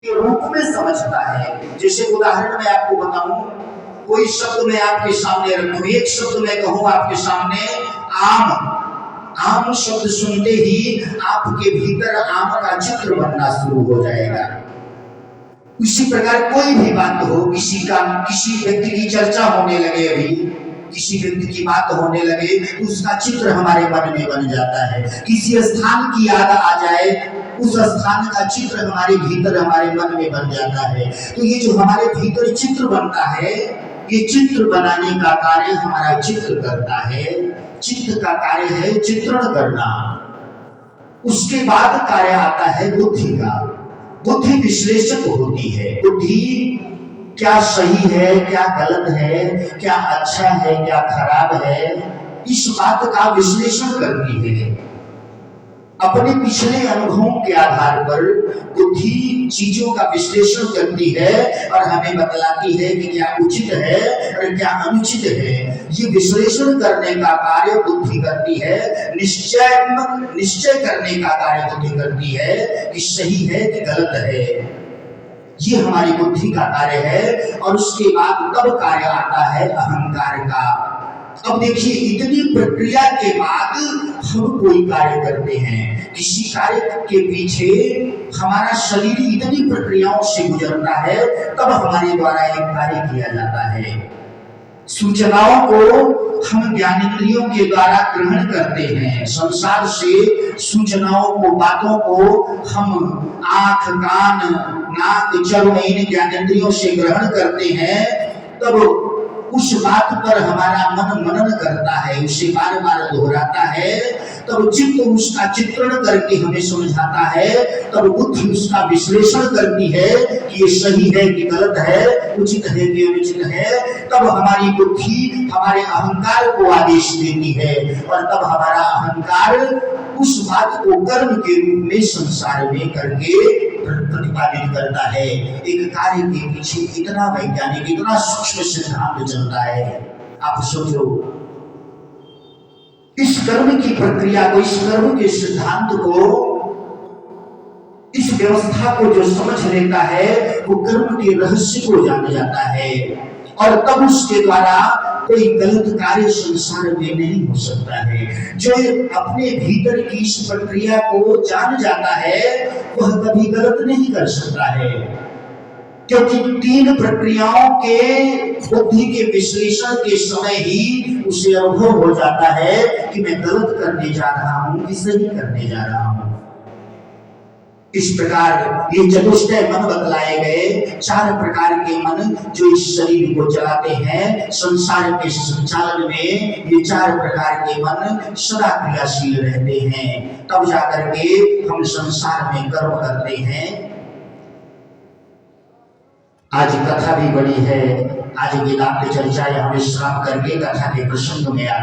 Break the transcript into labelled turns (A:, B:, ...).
A: के रूप में समझता है। जैसे उदाहरण मैं आपको बताऊं, कोई शब्द मैं आपके सामने रखूं, एक शब्द मैं कहूं आपके सामने आम। आम शब्द सुनते ही आपके भीतर आम का चित्र बनना शुरू हो जाएगा। उसी प्रकार कोई भी बात हो, किसी व्यक्ति की चर्चा होने लगे, अभी किसी व्यक्ति की बात होने लगे तो उसका चित्र हमारे मन में बन जाता है। किसी स्थान की याद आ जाए, उस स्थान का चित्र हमारे भीतर हमारे मन में बन जाता है। तो ये जो हमारे भीतर चित्र बनता है, ये चित्र बनाने का कार्य हमारा चित्र करता है। चित्त का कार्य है चित्रण करना। उसके बाद कार्य आता है बुद्धि का। बुद्धि विश्लेषक होती है। बुद्धि क्या सही है, क्या गलत है, क्या अच्छा है, क्या खराब है, इस बात का विश्लेषण करती है। अपने पिछले अनुभवों के आधार पर बुद्धि चीजों का विश्लेषण करती है और हमें बतलाती है कि क्या उचित है और क्या अनुचित है। ये विश्लेषण करने का कार्य बुद्धि करती है। निश्चय करने का कार्य बुद्धि करती है कि सही है कि गलत है। ये हमारी बुद्धि का कार्य है। और उसके बाद तब कार्य आता है अहंकार का। अब देखिए, इतनी प्रक्रिया के बाद हम कोई कार्य करते हैं। किसी कार्य के पीछे हमारा शरीर इतनी प्रक्रियाओं से गुजरता है, तब हमारे द्वारा एक कार्य किया जाता है। सूचनाओं को हम ज्ञानेंद्रियों के द्वारा ग्रहण करते हैं। संसार से सूचनाओं को, बातों को हम आंख, कान, नाक, चर्म इन ज्ञानेंद्रियों से ग्रहण करते हैं। तब उस बात पर हमारा मन मनन करता है, उसे बार बार दोहराता है। तब चित्त उसका चित्रण करके हमें समझाता है। तब बुद्धि उसका विश्लेषण करती है कि ये सही है कि गलत है, उचित है कि अनुचित है। तब हमारी बुद्धि हमारे अहंकार को आदेश देती है और तब हमारा अहंकार उस बात को कर्म के रूप में संसार में करके प्रतिपादित करता है। एक कार्य के पीछे इतना वैज्ञानिक, इतना सूक्ष्म सिद्धांत चलता है। आप सोचो, इस कर्म की प्रक्रिया को, इस कर्म के सिद्धांत को, इस व्यवस्था को जो समझ लेता है वो कर्म के रहस्य को जान जाता है। और तब उसके द्वारा कोई गलत कार्य संसार में नहीं हो सकता है। जो अपने भीतर की इस प्रक्रिया को जान जाता है वह कभी गलत नहीं कर सकता है, क्योंकि तीन प्रक्रियाओं के बुद्धि के विश्लेषण के समय ही उसे अनुभव हो जाता है कि मैं गलत करने जा रहा हूं कि सही करने जा रहा हूं। इस प्रकार ये चतुष्टय मन बतलाए गए। चार प्रकार के मन जो इस शरीर को चलाते हैं, संसार के संचालन में ये चार प्रकार के मन सदा क्रियाशील रहते हैं। तब जाकर के हम संसार में कर्म करते हैं। आज कथा भी बड़ी है। आज वेदांत चर्चा यहाँ विश्राम करके कथा के प्रसंग में आते